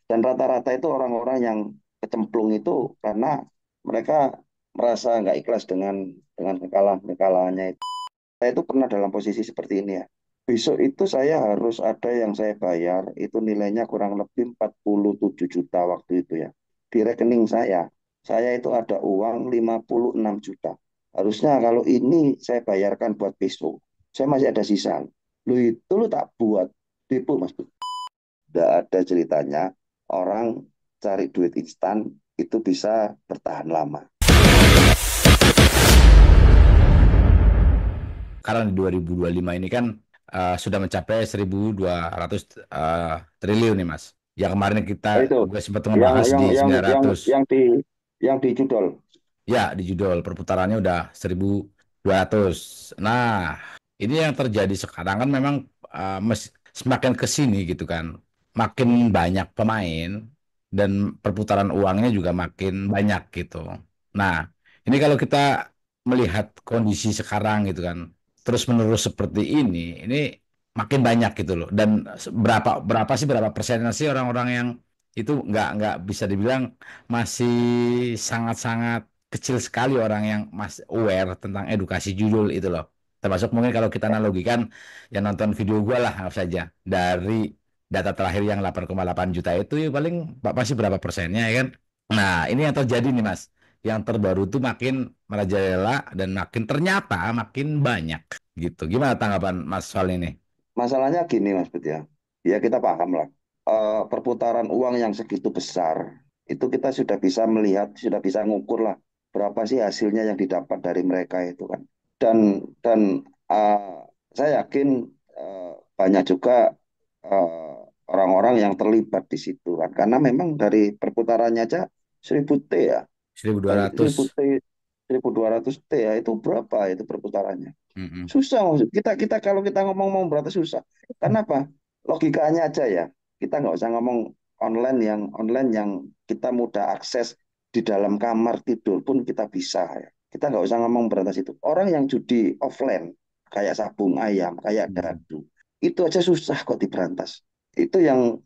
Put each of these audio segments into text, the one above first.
Dan rata-rata itu orang-orang yang kecemplung itu karena mereka merasa nggak ikhlas dengan kekalahannya itu. Saya itu pernah dalam posisi seperti ini ya. Besok itu saya harus ada yang saya bayar, itu nilainya kurang lebih 47 juta waktu itu ya. Di rekening saya itu ada uang 56 juta. Harusnya kalau ini saya bayarkan buat besok, saya masih ada sisa. Lu tak buat, tipu Mas. Tidak ada ceritanya orang cari duit instan itu bisa bertahan lama. Karena di 2025 ini kan sudah mencapai 1.200 triliun nih Mas. Yang kemarin kita Itu juga sempat yang ngebahas yang di yang yang 900. yang di judul. Ya, di judul perputarannya udah 1.200. Nah, ini yang terjadi sekarang kan memang semakin ke sini gitu kan. Makin banyak pemain dan perputaran uangnya juga makin banyak gitu. Nah, ini kalau kita melihat kondisi sekarang gitu kan, terus-menerus seperti ini makin banyak gitu loh. Dan berapa berapa sih berapa persen sih orang-orang yang itu nggak bisa dibilang masih sangat-sangat kecil sekali orang yang masih aware tentang edukasi judul itu loh. Termasuk mungkin kalau kita analogikan yang nonton video gue lah anggap saja dari data terakhir yang 8,8 juta itu ya paling pasti berapa persennya ya kan. Nah, ini yang terjadi nih Mas. Yang terbaru tuh makin merajalela dan makin ternyata makin banyak gitu. Gimana tanggapan Mas soal ini? Masalahnya gini Mas Bud ya. Ya kita paham lah. Perputaran uang yang segitu besar itu kita sudah bisa melihat, sudah bisa ngukur lah berapa sih hasilnya yang didapat dari mereka itu kan. Dan saya yakin banyak juga eh, orang-orang yang terlibat di situ kan. Karena memang dari perputarannya aja 1000 T ya. Dari 1.200. 1000 T, 1200 T ya itu berapa itu perputarannya? Mm-mm. Susah maksud kita kita kalau kita ngomong mau berarti susah. Karena apa? Logikanya aja ya. Kita nggak usah ngomong online yang kita mudah akses di dalam kamar tidur pun kita bisa ya. Kita nggak usah ngomong berantas itu. Orang yang judi offline kayak sabung ayam, kayak Mm. dadu, itu aja susah kok diberantas. Itu yang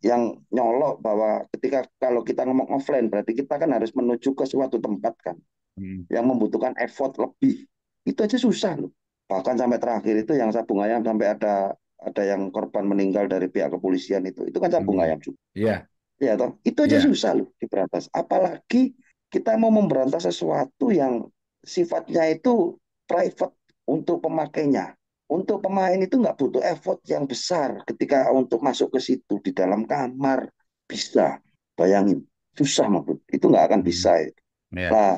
nyolok bahwa ketika kalau kita ngomong offline berarti kita kan harus menuju ke suatu tempat kan Mm. yang membutuhkan effort lebih. Itu aja susah loh. Bahkan sampai terakhir itu yang sabung ayam sampai ada yang korban meninggal dari pihak kepolisian itu kan sabung Mm. ayam juga. Iya, Ya toh, itu aja iya. susah loh diberantas. Apalagi kita mau memberantas sesuatu yang sifatnya itu private untuk pemakainya. Untuk pemain itu nggak butuh effort yang besar ketika untuk masuk ke situ di dalam kamar bisa. Bayangin, susah Mahfud. Itu nggak akan Mm. bisa. Iya. Nah,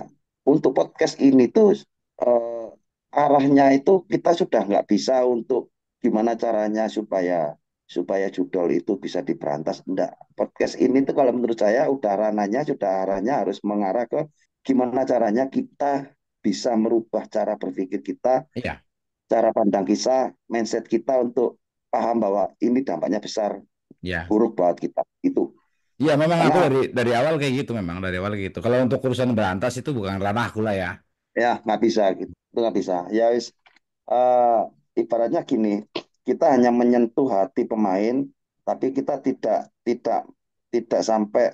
untuk podcast ini tuh eh, arahnya itu kita sudah nggak bisa untuk gimana caranya supaya supaya judul itu bisa diberantas. Enggak. Podcast ini tuh kalau menurut saya udah ranahnya sudah arahnya harus mengarah ke gimana caranya kita bisa merubah cara berpikir kita, Iya. cara pandang kita, mindset kita untuk paham bahwa ini dampaknya besar, Iya. buruk buat kita. Itu. Iya, memang aku Karena dari awal kayak gitu memang dari awal kayak gitu. Kalau untuk urusan berantas itu bukan ranahku lah ya. ya nggak bisa gitu. Itu nggak bisa. Ya wis, ibaratnya gini, kita hanya menyentuh hati pemain, tapi kita tidak tidak tidak sampai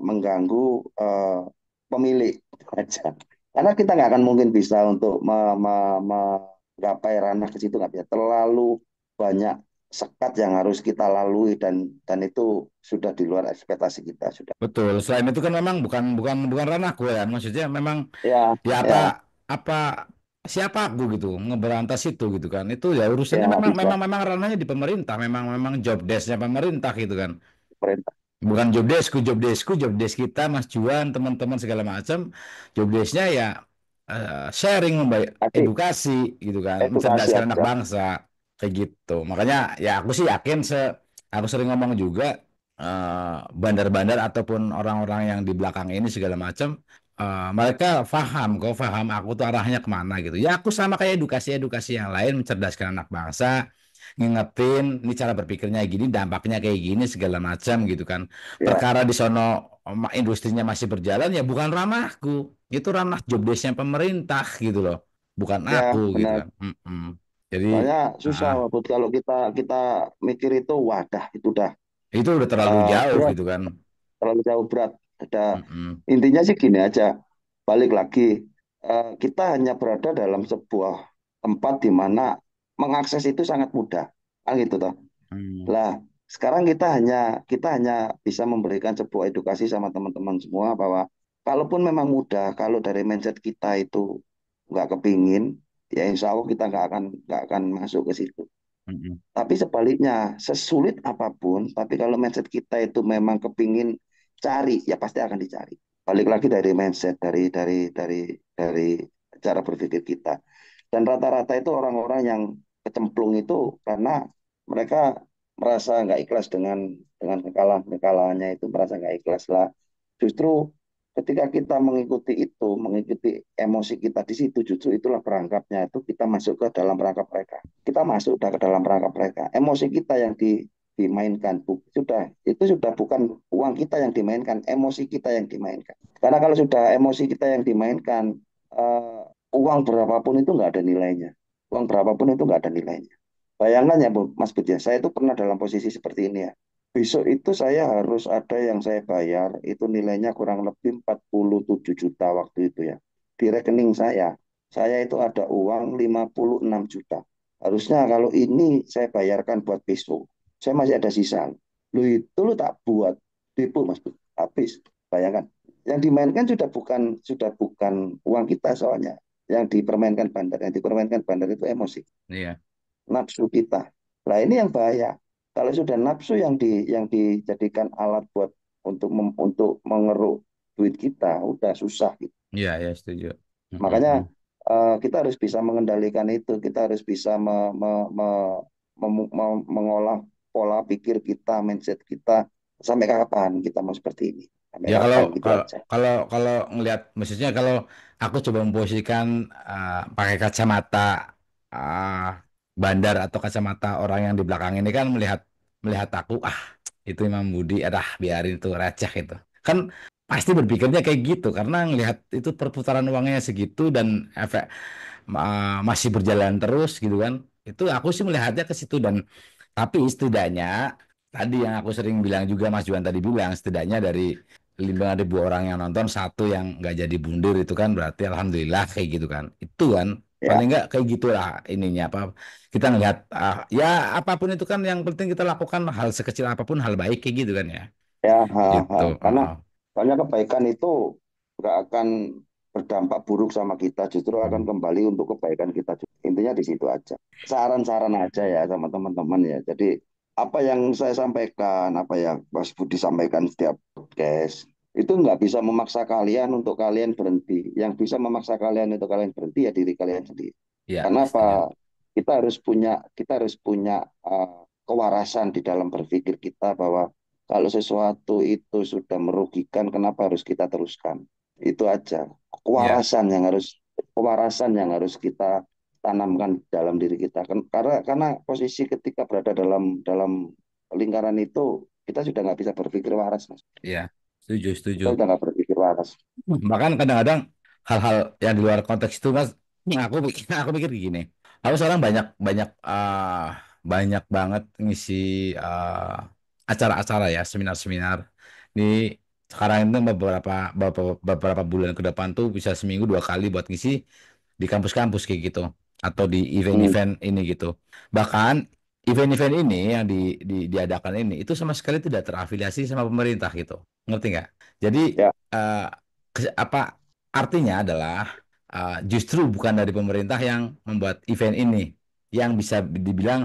mengganggu eh, pemilik aja. Karena kita nggak akan mungkin bisa untuk menggapai ranah ke situ nggak bisa. Terlalu banyak sekat yang harus kita lalui dan itu sudah di luar ekspektasi kita sudah. Betul. Selain itu kan memang bukan bukan bukan ranahku ya. Maksudnya memang Ya, ya ya, apa siapa aku gitu ngeberantas itu gitu kan. Itu ya ya urusannya nggak memang bisa memang memang ranahnya di pemerintah. Memang memang job desk-nya pemerintah gitu kan. perintah. Bukan job desk kita, Mas Juan, teman-teman segala macam. Job desk-nya ya sharing, Tapi edukasi gitu kan, edukasi mencerdaskan anak aja. bangsa kayak gitu. Makanya ya aku sih yakin aku sering ngomong juga bandar-bandar ataupun orang-orang yang di belakang ini segala macam mereka paham aku tuh arahnya kemana gitu. Ya aku sama kayak edukasi-edukasi yang lain mencerdaskan anak bangsa ngingetin ini cara berpikirnya gini dampaknya kayak gini segala macam gitu kan Ya, perkara di sono industrinya masih berjalan ya bukan ranahku itu ranah job desk-nya pemerintah gitu loh bukan aku ya gitu benar. kan. Mm-mm. Jadi Soalnya susah, ah, Bud. Kalau kita kita mikir itu, wadah itu udah itu udah terlalu jauh berat. gitu kan. terlalu jauh berat. Ada Mm-mm. intinya sih gini aja, balik lagi, kita hanya berada dalam sebuah tempat di mana mengakses itu sangat mudah, kan gitu toh. Hmm. Lah, sekarang kita hanya bisa memberikan sebuah edukasi sama teman-teman semua bahwa kalaupun memang mudah, kalau dari mindset kita itu nggak kepingin, ya insya Allah kita nggak akan masuk ke situ. Mm-mm. Tapi sebaliknya, sesulit apapun, tapi kalau mindset kita itu memang kepingin cari, ya pasti akan dicari. Balik lagi dari mindset, dari cara berpikir kita. Dan rata-rata itu orang-orang yang kecemplung itu karena mereka merasa nggak ikhlas dengan kekalahannya itu, merasa nggak ikhlas lah. Justru ketika kita mengikuti itu, mengikuti emosi kita di situ, justru itulah perangkapnya itu kita masuk ke dalam perangkap mereka. Kita masuk ke dalam perangkap mereka. Emosi kita yang dimainkan, itu sudah bukan uang kita yang dimainkan, emosi kita yang dimainkan. Karena kalau sudah emosi kita yang dimainkan, eh, uang berapapun itu nggak ada nilainya. Uang berapapun itu nggak ada nilainya. Bayangkan ya, Mas Budi, ya, saya itu pernah dalam posisi seperti ini ya. Besok itu saya harus ada yang saya bayar, itu nilainya kurang lebih 47 juta waktu itu ya. Di rekening saya itu ada uang 56 juta. Harusnya kalau ini saya bayarkan buat besok, saya masih ada sisa. Lu tak buat, depo Mas Budi, habis. Bayangkan. Yang dimainkan sudah bukan uang kita soalnya. Yang dipermainkan bandar itu emosi, Iya. nafsu kita. Nah, ini yang bahaya. Kalau sudah nafsu yang dijadikan alat buat untuk mengeruk duit kita, udah susah gitu. Iya, ya setuju. Makanya Mm-mm. kita harus bisa mengendalikan itu. Kita harus bisa mengolah pola pikir kita, mindset kita sampai kapan kita mau seperti ini. Sampai Ya kalau kapan gitu kalau aja. kalau kalau ngelihat maksudnya kalau aku coba memposisikan pakai kacamata uh, bandar atau kacamata orang yang di belakang ini kan melihat melihat aku itu Imam Budi biarin itu receh itu kan pasti berpikirnya kayak gitu karena ngelihat itu perputaran uangnya segitu dan efek masih berjalan terus gitu kan itu aku sih melihatnya ke situ dan tapi setidaknya tadi yang aku sering bilang juga Mas Juan tadi bilang setidaknya dari 5.000 orang yang nonton satu yang nggak jadi bundir itu kan berarti alhamdulillah kayak gitu kan itu kan Ya, paling nggak kayak gitulah ininya apa kita ngelihat ya apapun itu kan yang penting kita lakukan hal sekecil apapun hal baik kayak gitu kan ya ya, ha, ha. itu Karena kebaikan itu nggak akan berdampak buruk sama kita, justru akan Hmm. kembali untuk kebaikan kita. Intinya di situ aja. Saran-saran aja ya sama teman-teman ya. Jadi apa yang saya sampaikan, apa yang Mas Budi sampaikan setiap podcast, itu nggak bisa memaksa kalian untuk kalian berhenti. Yang bisa memaksa kalian untuk kalian berhenti ya diri kalian sendiri. Ya Karena setuju apa? Kita harus punya kewarasan di dalam berpikir kita bahwa kalau sesuatu itu sudah merugikan, kenapa harus kita teruskan? Itu aja. ya Kewarasan yang harus kita tanamkan dalam diri kita. Karena posisi ketika berada dalam lingkaran itu, kita sudah nggak bisa berpikir waras, Mas. ya setuju setuju. Kita udah nggak berpikir waras. Bahkan kadang-kadang hal-hal yang di luar konteks itu mas, aku pikir gini. Aku sekarang banyak banyak banyak banget ngisi acara-acara ya, seminar-seminar. Ini sekarang itu beberapa bulan ke depan tuh bisa seminggu 2 kali buat ngisi di kampus-kampus kayak gitu atau di Hmm, event-event ini gitu. Bahkan event-event ini yang diadakan ini itu sama sekali tidak terafiliasi sama pemerintah gitu. Ngerti nggak? Jadi ya, eh, apa artinya adalah justru bukan dari pemerintah yang membuat event ini yang bisa dibilang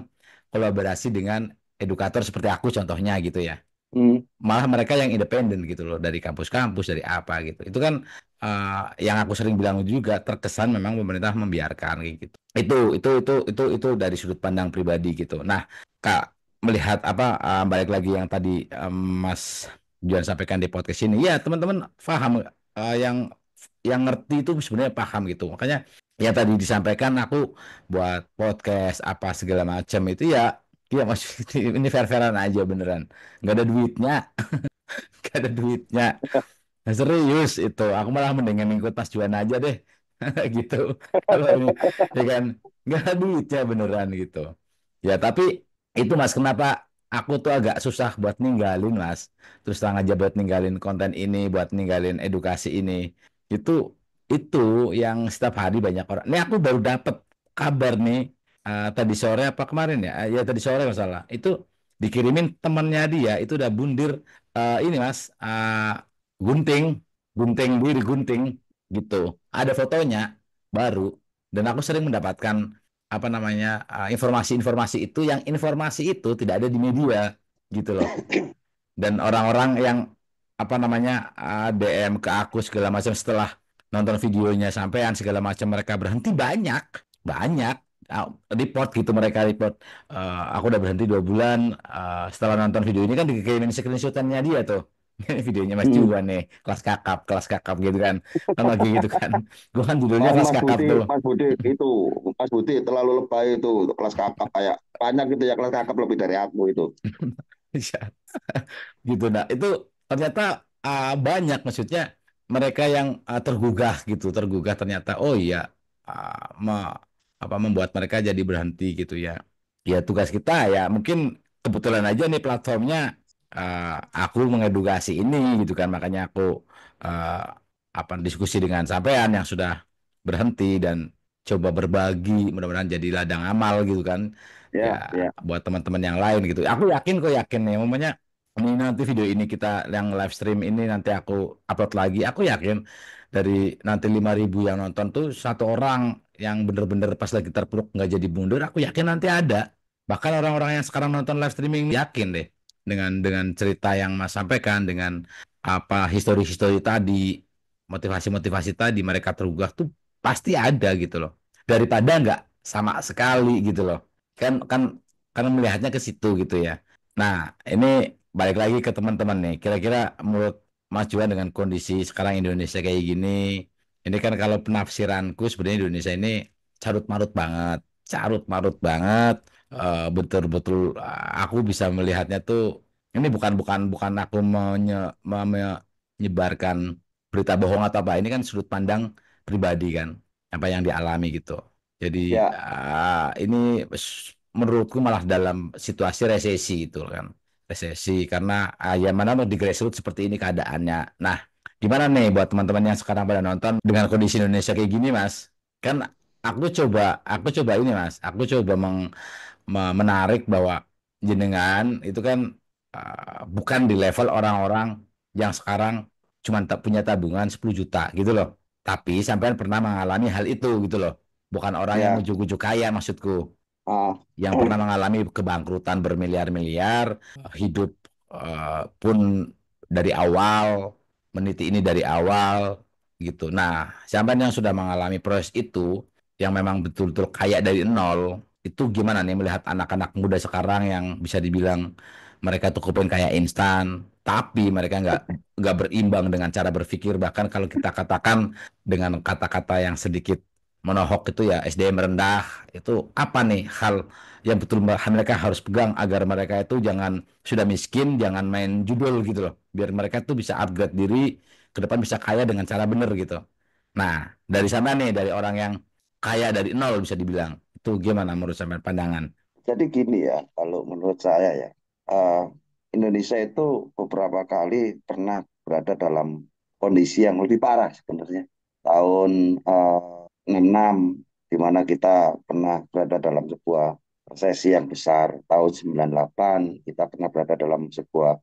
kolaborasi dengan edukator seperti aku contohnya gitu ya hmm, malah mereka yang independen gitu loh dari kampus-kampus dari apa gitu itu kan yang aku sering bilang juga terkesan memang pemerintah membiarkan kayak gitu itu dari sudut pandang pribadi gitu nah kak melihat apa balik lagi yang tadi Mas Juan sampaikan di podcast ini ya teman-teman paham yang ngerti itu sebenarnya paham gitu makanya ya tadi disampaikan aku buat podcast apa segala macam itu ya iya mas ini fair-fairan aja beneran nggak ada duitnya gak ada duitnya. Nah, serius itu. Aku malah mendingan ikut Mas Juan aja deh. Gitu. Kalau ini, ya kan, nggak ada duitnya beneran gitu. Ya tapi itu Mas, kenapa? aku tuh agak susah buat ninggalin Mas. Terus terang aja buat ninggalin konten ini, buat ninggalin edukasi ini. Itu itu yang setiap hari banyak orang. Nih aku baru dapet kabar nih tadi sore apa kemarin ya? Ya tadi sore masalah. Itu dikirimin temennya dia itu udah bundir ini Mas, gunting, gunting diri gunting gitu. Ada fotonya baru dan aku sering mendapatkan apa namanya informasi-informasi itu yang informasi itu tidak ada di media gitu loh. Dan orang-orang yang apa namanya DM ke aku segala macam setelah nonton videonya sampean segala macam mereka berhenti banyak banyak. Report gitu mereka report. Aku udah berhenti 2 bulan setelah nonton video ini kan dikirimin screenshotannya dia tuh. Ini videonya Mas Hmm. Juwan nih kelas kakap gitu kan lagi gitu kan. Gua kan judulnya kelas kakap tuh. Mas Budi itu, Mas Budi terlalu lebay itu untuk kelas kakap kayak banyak gitu ya kelas kakap lebih dari aku itu. Iya. Gitu nah itu ternyata banyak maksudnya mereka yang tergugah gitu tergugah ternyata oh iya apa membuat mereka jadi berhenti gitu ya ya tugas kita ya mungkin kebetulan aja nih platformnya aku mengedukasi ini gitu kan makanya aku uh, apa diskusi dengan sampean yang sudah berhenti dan coba berbagi mudah-mudahan jadi ladang amal gitu kan ya Ya, ya, buat teman-teman yang lain gitu aku yakin kok yakin ya umumnya ini nanti video ini kita yang live stream ini nanti aku upload lagi. Aku yakin dari nanti 5.000 yang nonton tuh satu orang yang bener-bener pas lagi terpuruk nggak jadi mundur. Aku yakin nanti ada. Bahkan orang-orang yang sekarang nonton live streaming yakin deh dengan cerita yang Mas sampaikan dengan apa histori-histori tadi, motivasi-motivasi tadi mereka tergugah tuh pasti ada gitu loh. Daripada nggak sama sekali gitu loh. Kan kan kan melihatnya ke situ gitu ya. Nah, ini balik lagi ke teman-teman nih. Kira-kira menurut Mas Juan dengan kondisi sekarang Indonesia kayak gini, ini kan kalau penafsiranku sebenarnya Indonesia ini carut marut banget, carut marut banget. Betul-betul aku bisa melihatnya tuh ini bukan bukan bukan aku menyebarkan berita bohong atau apa. Ini kan sudut pandang pribadi kan, apa yang dialami gitu. Jadi ya. ini menurutku malah dalam situasi resesi itu kan resesi karena ya mana mau di grassroots seperti ini keadaannya. Nah, gimana nih buat teman-teman yang sekarang pada nonton dengan kondisi Indonesia kayak gini, Mas? Kan aku coba ini, Mas. Aku coba menarik bahwa jenengan itu kan bukan di level orang-orang yang sekarang cuma tak punya tabungan 10 juta gitu loh. Tapi sampean pernah mengalami hal itu gitu loh. Bukan orang yang Ya, ujuk-ujuk kaya maksudku ah, yang pernah mengalami kebangkrutan bermiliar-miliar, hidup pun dari awal, meniti ini dari awal, gitu. Nah, siapa yang sudah mengalami proses itu, yang memang betul-betul kaya dari nol, itu gimana nih melihat anak-anak muda sekarang yang bisa dibilang mereka tuh kepen kaya instan, tapi mereka nggak berimbang dengan cara berpikir, bahkan kalau kita katakan dengan kata-kata yang sedikit menohok itu ya SDM rendah, itu apa nih hal yang betul mereka harus pegang agar mereka itu jangan sudah miskin, jangan main judul gitu loh. Biar mereka tuh bisa upgrade diri ke depan bisa kaya dengan cara bener gitu. Nah, dari sana nih dari orang yang kaya dari nol bisa dibilang. Itu gimana menurut sampean pandangan? jadi gini ya, kalau menurut saya ya, eh, Indonesia itu beberapa kali pernah berada dalam kondisi yang lebih parah sebenarnya. Tahun 66, di mana kita pernah berada dalam sebuah resesi yang besar. Tahun 98, kita pernah berada dalam sebuah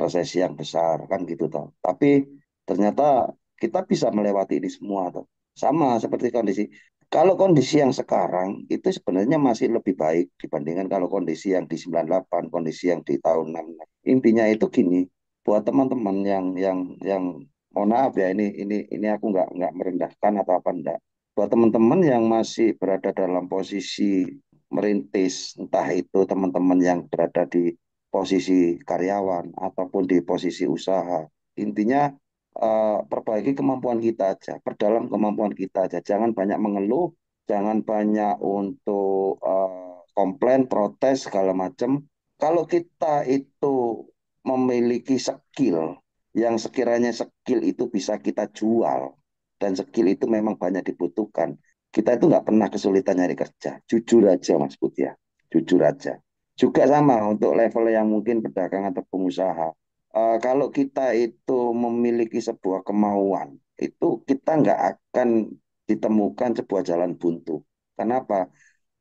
resesi yang besar, kan gitu toh. Tapi ternyata kita bisa melewati ini semua toh. Sama seperti kondisi kalau kondisi yang sekarang itu sebenarnya masih lebih baik dibandingkan kalau kondisi yang di 98, kondisi yang di tahun 66. Intinya itu gini, buat teman-teman yang mohon maaf ya ini aku nggak merendahkan atau apa enggak. Buat teman-teman yang masih berada dalam posisi merintis, entah itu teman-teman yang berada di posisi karyawan ataupun di posisi usaha, intinya perbaiki kemampuan kita aja, perdalam kemampuan kita aja. Jangan banyak mengeluh, jangan banyak untuk komplain, protes segala macam. Kalau kita itu memiliki skill yang sekiranya skill itu bisa kita jual dan skill itu memang banyak dibutuhkan, kita itu nggak pernah kesulitan nyari kerja. Jujur aja Mas Putih ya, jujur aja. Juga sama untuk level yang mungkin pedagang atau pengusaha. Kalau kita itu memiliki sebuah kemauan, itu kita nggak akan ditemukan sebuah jalan buntu. Kenapa?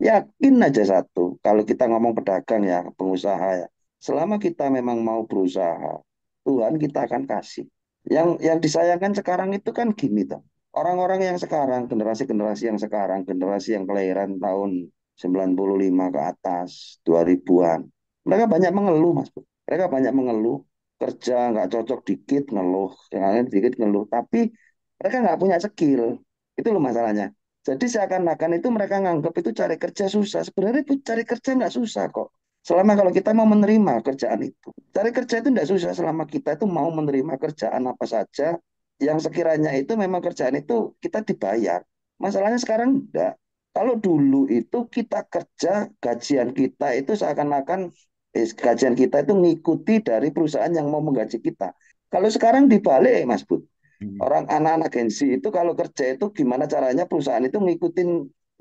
Yakin aja satu, kalau kita ngomong pedagang ya, pengusaha ya, selama kita memang mau berusaha, Tuhan kita akan kasih. Yang disayangkan sekarang itu kan gini toh. Orang-orang yang sekarang, generasi-generasi yang sekarang, generasi yang kelahiran tahun 95 ke atas, 2000-an. Mereka banyak mengeluh, Mas. Mereka banyak mengeluh, kerja nggak cocok dikit ngeluh, yang lain dikit ngeluh. Tapi mereka nggak punya skill. Itu loh masalahnya. Jadi seakan-akan itu mereka nganggap itu cari kerja susah. Sebenarnya itu cari kerja nggak susah kok. Selama kalau kita mau menerima kerjaan itu. Cari kerja itu nggak susah selama kita itu mau menerima kerjaan apa saja yang sekiranya itu memang kerjaan itu kita dibayar. Masalahnya sekarang enggak. Kalau dulu itu kita kerja, gajian kita itu seakan-akan gajian kita itu ngikuti dari perusahaan yang mau menggaji kita. Kalau sekarang dibalik, Mas Bud. Hmm. Orang anak-anak agensi itu kalau kerja itu gimana caranya perusahaan itu ngikutin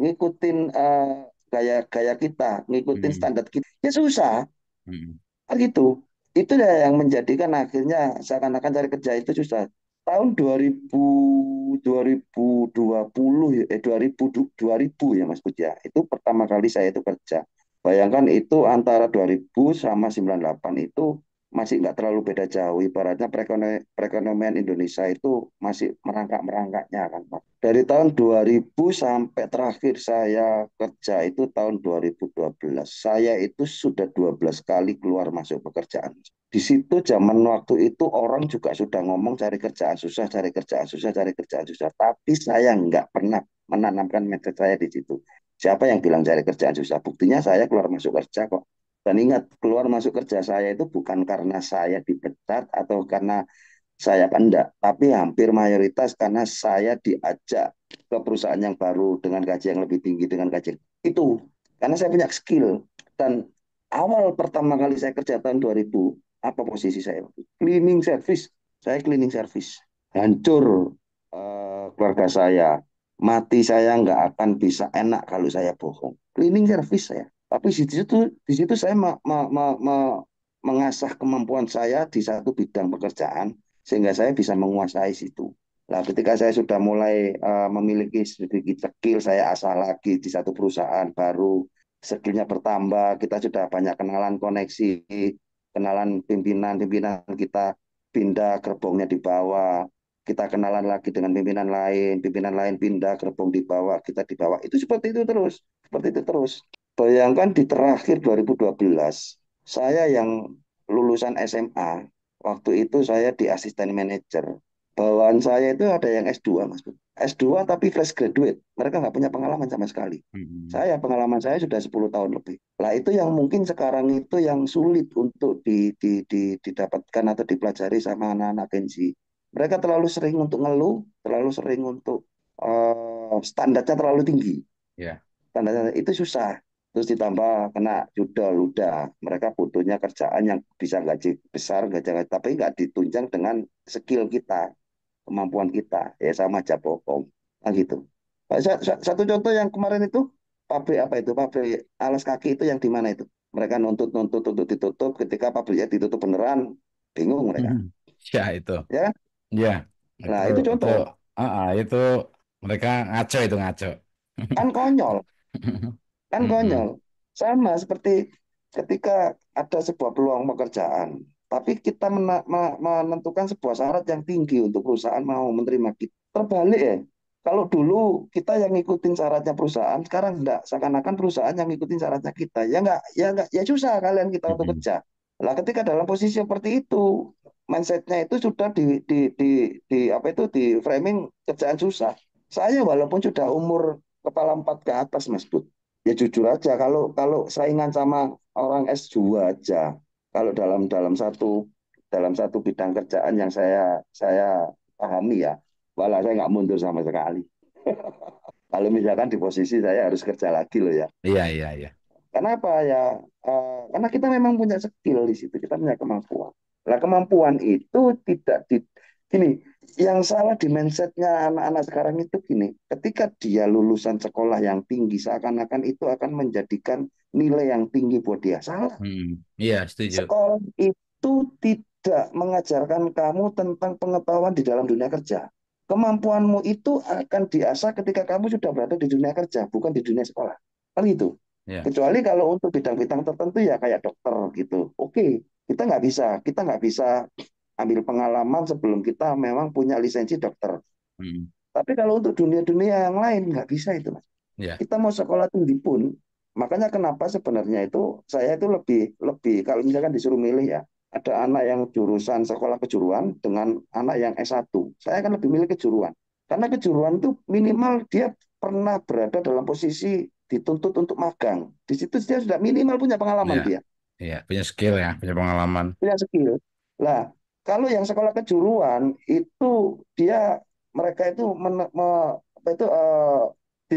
ngikutin gaya-gaya kita, ngikutin Hmm. standar kita. Ya susah, Hmm. kan gitu. Itu ya yang menjadikan akhirnya seakan-akan cari kerja itu susah. Tahun 2020 2000 ya Mas Bud ya. Itu pertama kali saya itu kerja. Bayangkan itu antara 2000 sama 98 itu masih nggak terlalu beda jauh. Ibaratnya perekonomian Indonesia itu masih merangkak-merangkaknya kan Pak. Dari tahun 2000 sampai terakhir saya kerja itu tahun 2012. Saya itu sudah 12 kali keluar masuk pekerjaan. Di situ zaman waktu itu orang juga sudah ngomong cari kerjaan susah, cari kerjaan susah, cari kerjaan susah. Tapi saya nggak pernah menanamkan mindset saya di situ. Siapa yang bilang cari kerjaan susah? Buktinya saya keluar masuk kerja kok. Dan ingat, keluar masuk kerja saya itu bukan karena saya dipecat atau karena saya enggak, tapi hampir mayoritas karena saya diajak ke perusahaan yang baru dengan gaji yang lebih tinggi dengan gaji itu karena saya punya skill dan awal pertama kali saya kerja tahun 2000 apa posisi saya cleaning service saya cleaning service hancur keluarga saya mati saya nggak akan bisa enak kalau saya bohong cleaning service saya tapi di situ saya mengasah kemampuan saya di satu bidang pekerjaan sehingga saya bisa menguasai situ. Nah, ketika saya sudah mulai memiliki sedikit skill, saya asah lagi di satu perusahaan baru, skillnya bertambah, kita sudah banyak kenalan koneksi, kenalan pimpinan-pimpinan kita pindah gerbongnya di bawah, kita kenalan lagi dengan pimpinan lain pindah gerbong di bawah, kita di bawah. Itu seperti itu terus. Bayangkan di terakhir 2012, saya yang lulusan SMA, waktu itu saya di asisten manajer. Bawaan saya itu ada yang S2, Mas. S2 tapi fresh graduate. Mereka nggak punya pengalaman sama sekali. Hmm. Pengalaman saya sudah 10 tahun lebih. Lah itu yang mungkin sekarang itu yang sulit untuk didapatkan atau dipelajari sama anak-anak agensi. Mereka terlalu sering untuk ngeluh, terlalu sering untuk standarnya terlalu tinggi. Ya. Standarnya itu susah. Terus ditambah kena judol, udah mereka butuhnya kerjaan yang bisa gaji besar, tapi nggak ditunjang dengan skill kita, kemampuan kita, ya sama aja bohong, nah gitu. Satu contoh yang kemarin itu pabrik apa itu, pabrik alas kaki itu yang di mana itu? Mereka nuntut untuk ditutup, ketika pabriknya ditutup beneran, bingung mereka, Hmm. Ya itu. ya kan? Ya. Nah Itu itu itu contoh, itu mereka ngaco itu ngaco. kan konyol. Kan Mm-mm. konyol. Sama seperti ketika ada sebuah peluang pekerjaan, tapi kita menentukan sebuah syarat yang tinggi untuk perusahaan mau menerima kita. Terbalik ya. Kalau dulu kita yang ngikutin syaratnya perusahaan, sekarang enggak. Seakan-akan perusahaan yang ngikutin syaratnya kita. Ya enggak, ya susah kalian kita untuk Mm-mm. kerja. Lah ketika dalam posisi seperti itu, mindsetnya itu sudah di apa itu di framing kerjaan susah. Saya walaupun sudah umur kepala 4 ke atas, Mas Bud, ya jujur aja kalau kalau saingan sama orang S2 aja, kalau dalam satu bidang kerjaan yang saya pahami ya, walau saya nggak mundur sama sekali. Kalau misalkan di posisi saya harus kerja lagi loh ya. Iya, iya, iya. Kenapa ya? Karena kita memang punya skill di situ, kita punya kemampuan. Nah, kemampuan itu tidak di gini. yang salah di mindsetnya anak-anak sekarang itu gini, ketika dia lulusan sekolah yang tinggi, seakan-akan itu akan menjadikan nilai yang tinggi buat dia. Salah. Iya, setuju. Sekolah itu tidak mengajarkan kamu tentang pengetahuan di dalam dunia kerja. Kemampuanmu itu akan diasah ketika kamu sudah berada di dunia kerja, bukan di dunia sekolah. Kan itu. Ya. Kecuali kalau untuk bidang-bidang tertentu ya kayak dokter gitu. Oke, kita nggak bisa ambil pengalaman sebelum kita memang punya lisensi dokter. Hmm. Tapi kalau untuk dunia-dunia yang lain nggak bisa itu, Mas. Ya. Kita mau sekolah tinggi pun, makanya kenapa sebenarnya itu saya itu lebih lebih kalau misalkan disuruh milih ya, ada anak yang jurusan sekolah kejuruan dengan anak yang S1. Saya akan lebih milih kejuruan. Karena kejuruan itu minimal dia pernah berada dalam posisi dituntut untuk magang. Di situ dia sudah minimal punya pengalaman Iya. dia, Iya, punya skill ya, punya pengalaman. punya skill. Lah, kalau yang sekolah kejuruan itu dia mereka itu apa itu di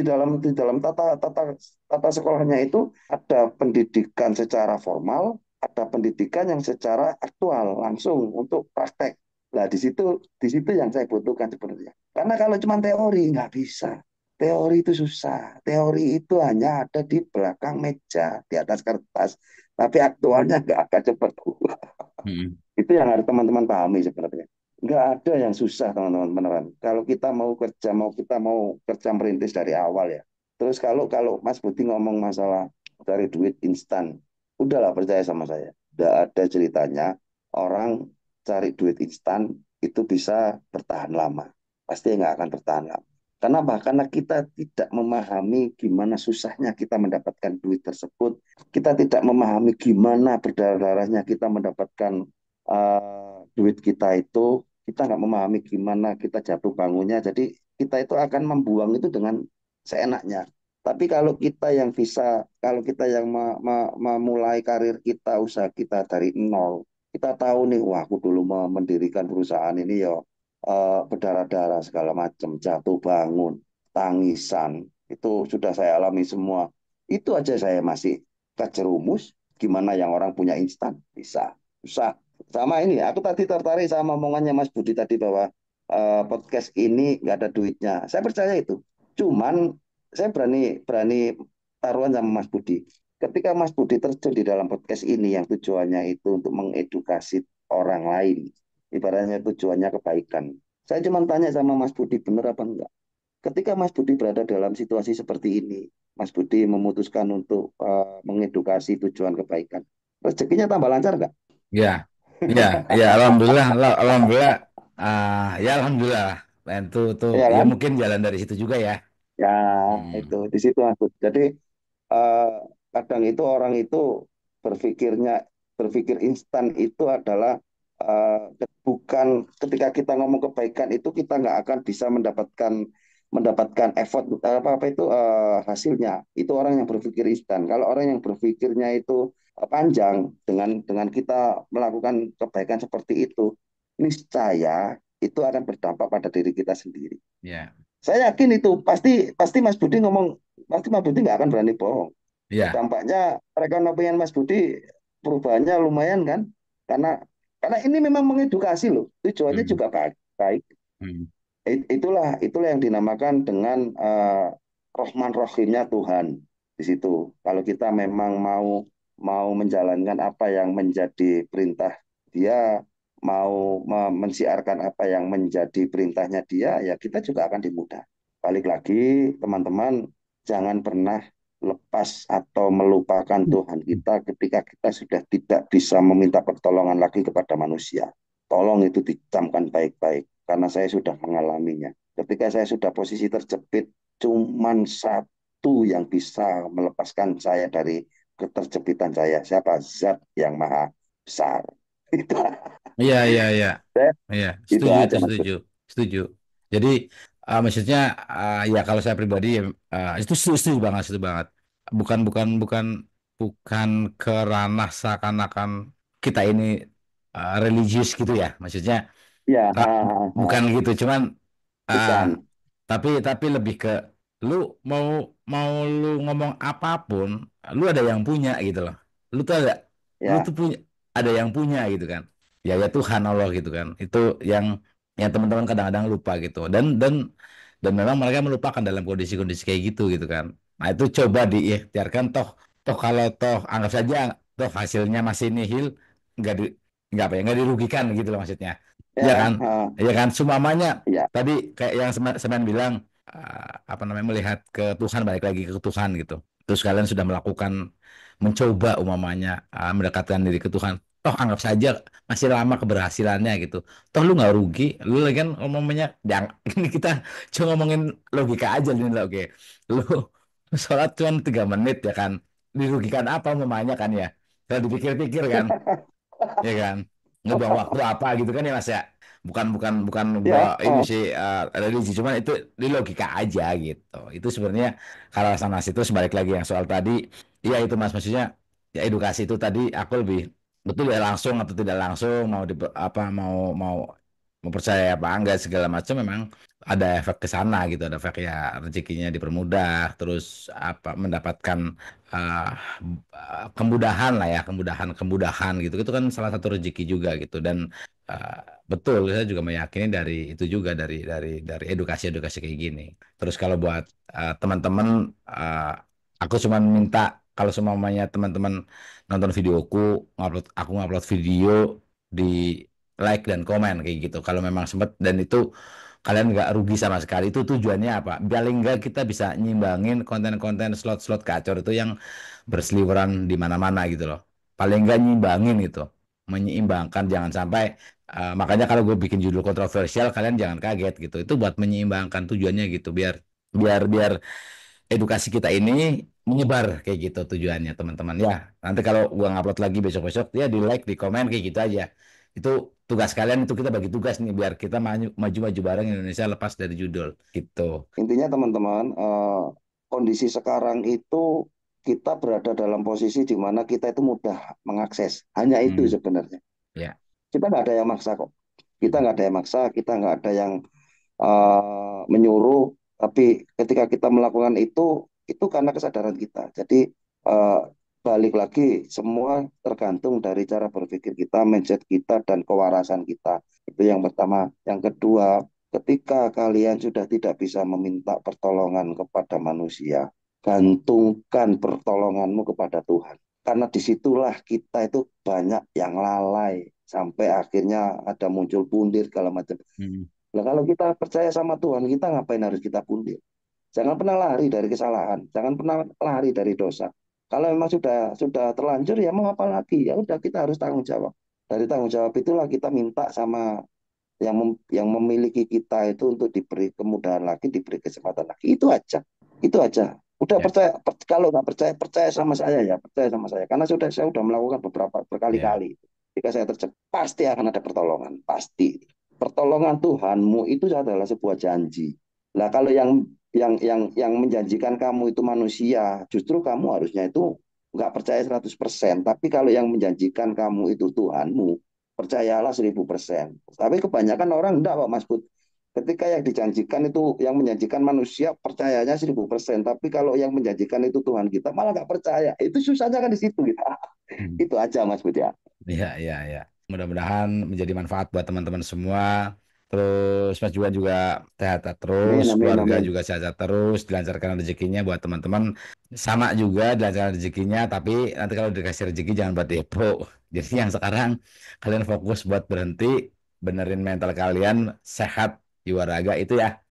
dalam tata sekolahnya itu ada pendidikan secara formal, ada pendidikan yang secara aktual langsung untuk praktek. Nah, di situ yang saya butuhkan sebenarnya. Karena kalau cuma teori nggak bisa. Teori itu susah. Teori itu hanya ada di belakang meja, di atas kertas. Tapi aktualnya nggak akan cepat. Hmm. Itu yang harus teman-teman pahami sebenarnya. Nggak ada yang susah teman-teman beneran. Kalau kita mau kerja merintis dari awal ya. Terus kalau kalau Mas Budi ngomong masalah dari duit instan, udahlah percaya sama saya. Nggak ada ceritanya orang cari duit instan itu bisa bertahan lama. Pasti nggak akan bertahan lama. Kenapa? Karena kita tidak memahami gimana susahnya kita mendapatkan duit tersebut. Kita tidak memahami gimana berdarah-darahnya kita mendapatkan duit kita itu, kita nggak memahami gimana kita jatuh bangunnya, jadi kita itu akan membuang itu dengan seenaknya. Tapi kalau kita yang memulai karir kita, usaha kita dari nol, kita tahu nih, wah aku dulu mendirikan perusahaan ini ya berdarah-darah segala macam, jatuh bangun, tangisan, itu sudah saya alami semua. Itu aja saya masih kejerumus, gimana yang orang punya instan bisa. Susah. Sama ini, aku tadi tertarik sama omongannya Mas Budi tadi bahwa podcast ini nggak ada duitnya. Saya percaya itu. Cuman saya berani berani taruhan sama Mas Budi. Ketika Mas Budi terjun di dalam podcast ini yang tujuannya itu untuk mengedukasi orang lain, ibaratnya tujuannya kebaikan. Saya cuma tanya sama Mas Budi, benar apa enggak? Ketika Mas Budi berada dalam situasi seperti ini, Mas Budi memutuskan untuk mengedukasi tujuan kebaikan. Rezekinya tambah lancar nggak? Ya, ya, ya. Alhamdulillah, alhamdulillah. Ya alhamdulillah. Dan tuh, Ya ya kan? mungkin jalan dari situ juga ya. Ya, itu Hmm. di situ Mas Budi. Jadi eh, kadang itu orang itu berpikirnya berpikir instan itu adalah eh, bukan ketika kita ngomong kebaikan itu kita nggak akan bisa mendapatkan mendapatkan effort apa apa itu hasilnya. Itu orang yang berpikir instan. Kalau orang yang berpikirnya itu panjang dengan kita melakukan kebaikan seperti itu, niscaya itu akan berdampak pada diri kita sendiri. Ya, Saya yakin itu pasti pasti Mas Budi ngomong, pasti Mas Budi nggak akan berani bohong. ya. Dampaknya perekonomian Mas Budi perubahannya lumayan kan? Karena karena ini memang mengedukasi loh. Tujuannya Hmm. juga baik. Baik. Hmm. Itulah yang dinamakan dengan Rahman Rahimnya Tuhan di situ. Kalau kita memang mau mau menjalankan apa yang menjadi perintah dia, mau mensiarkan apa yang menjadi perintahnya dia, ya kita juga akan dimudah. Balik lagi, teman-teman, jangan pernah lepas atau melupakan Tuhan kita ketika kita sudah tidak bisa meminta pertolongan lagi kepada manusia. Tolong itu dicamkan baik-baik, karena saya sudah mengalaminya. Ketika saya sudah posisi terjepit, cuman satu yang bisa melepaskan saya dari keterjepitan saya. Siapa? Zat yang maha besar. Itu, Iya, iya, iya. Iya, itu setuju itu aja, Mas. setuju, setuju. Jadi maksudnya ya kalau saya pribadi ya, itu setuju, setuju banget, setuju banget. Bukan bukan bukan bukan ke ranah seakan-akan kita ini religius gitu ya. Maksudnya Ya, ah, bukan gitu. Cuman ah, bukan. tapi lebih ke lu mau mau lu ngomong apapun, lu ada yang punya gitu loh. Lu tuh ada, lu Ya, tuh punya ada yang punya gitu kan. Ya ya Tuhan Allah gitu kan. Itu yang yang teman-teman kadang-kadang lupa gitu. Dan memang mereka melupakan dalam kondisi-kondisi kayak gitu kan. Nah, itu coba diikhtiarkan, toh toh kalau toh anggap saja toh hasilnya masih nihil, nggak di nggak apa ya, nggak dirugikan gitu loh maksudnya. Ya Ya, kan? Ya kan, sumamanya ya. tadi kayak yang Semen bilang, apa namanya, melihat ke Tuhan, balik lagi ke Tuhan gitu. Terus kalian sudah melakukan, mencoba umamanya, mendekatkan diri ke Tuhan. Toh anggap saja masih lama keberhasilannya gitu. Toh lu nggak rugi, lu lagi kan umumnya, ini kita cuma ngomongin logika aja nih lah, oke. Lu sholat cuma 3 menit ya kan, dirugikan apa umumnya kan ya, kalau dipikir-pikir kan, ya kan, ngebuang waktu apa gitu kan ya Mas ya. Bukan Ya, ini sih, religi, cuman itu di logika aja gitu. Itu sebenarnya kalau sama itu sebalik lagi yang soal tadi, iya itu Mas, maksudnya ya edukasi itu tadi aku lebih betul ya, langsung atau tidak langsung, mau di apa, mau mau percaya apa enggak segala macam, memang ada efek ke sana gitu, ada efek ya, rezekinya dipermudah, terus apa, mendapatkan uh, kemudahan lah ya, kemudahan gitu, itu kan salah satu rezeki juga gitu. Dan uh, betul, saya juga meyakini dari itu juga, dari edukasi-edukasi kayak gini. Terus kalau buat teman-teman, aku cuma minta kalau semuanya teman-teman nonton videoku, aku ngupload video, di like dan komen kayak gitu kalau memang sempat, dan itu kalian nggak rugi sama sekali. Itu tujuannya apa? Paling nggak kita bisa nyimbangin konten-konten slot-slot gacor itu yang berseliweran di mana-mana gitu loh. Paling nggak nyimbangin itu, menyeimbangkan, jangan sampai, makanya kalau gue bikin judul kontroversial, kalian jangan kaget gitu. Itu buat menyeimbangkan, tujuannya gitu, biar biar biar edukasi kita ini menyebar kayak gitu tujuannya teman-teman ya. Nanti kalau gua ngupload lagi besok-besok, ya di like, di komen kayak gitu aja. Itu tugas kalian, itu kita bagi tugas nih biar kita maju-maju bareng Indonesia lepas dari judul gitu. intinya teman-teman, kondisi sekarang itu kita berada dalam posisi di mana kita itu mudah mengakses. Hanya itu Hmm, sebenarnya. ya. Kita nggak ada yang maksa kok. Kita Hmm, nggak ada yang maksa, kita nggak ada yang menyuruh. Tapi ketika kita melakukan itu karena kesadaran kita. Jadi eh, balik lagi, semua tergantung dari cara berpikir kita, mindset kita, dan kewarasan kita. Itu yang pertama. Yang kedua, ketika kalian sudah tidak bisa meminta pertolongan kepada manusia, gantungkan pertolonganmu kepada Tuhan. Karena disitulah kita itu banyak yang lalai sampai akhirnya ada muncul pundir segala macam. hmm, Nah, kalau kita percaya sama Tuhan, kita ngapain harus kita pundir? Jangan pernah lari dari kesalahan, jangan pernah lari dari dosa. Kalau memang sudah terlanjur, ya mau apa lagi? Ya udah, kita harus tanggung jawab. Dari tanggung jawab itulah kita minta sama yang memiliki kita itu untuk diberi kemudahan lagi, diberi kesempatan lagi. Itu aja. Itu aja. Udah ya, percaya, kalau nggak percaya, percaya sama saya ya, percaya sama saya. Karena saya sudah melakukan beberapa ya. berkali-kali. Jika saya terjebak, pasti akan ada pertolongan, pasti. Pertolongan Tuhanmu itu adalah sebuah janji. Nah, kalau yang menjanjikan kamu itu manusia, justru kamu harusnya itu nggak percaya 100%. Tapi kalau yang menjanjikan kamu itu Tuhanmu, percayalah 1000%. Tapi kebanyakan orang enggak Pak Mas Bud. Ketika yang dijanjikan itu, yang menjanjikan manusia, percayanya 1000%. Tapi kalau yang menjanjikan itu Tuhan kita, malah nggak percaya. Itu susahnya kan di situ gitu. Hmm. Itu aja Mas Bud ya. Iya, iya, iya. Mudah-mudahan menjadi manfaat buat teman-teman semua. Terus Mas Juan juga sehat terus, Amin, amin, keluarga amin. juga sehat terus, dilancarkan rezekinya buat teman-teman. Sama juga dilancarkan rezekinya, tapi nanti kalau dikasih rezeki jangan buat depo. Jadi yang sekarang kalian fokus buat berhenti, benerin mental kalian, sehat, jiwa raga itu ya.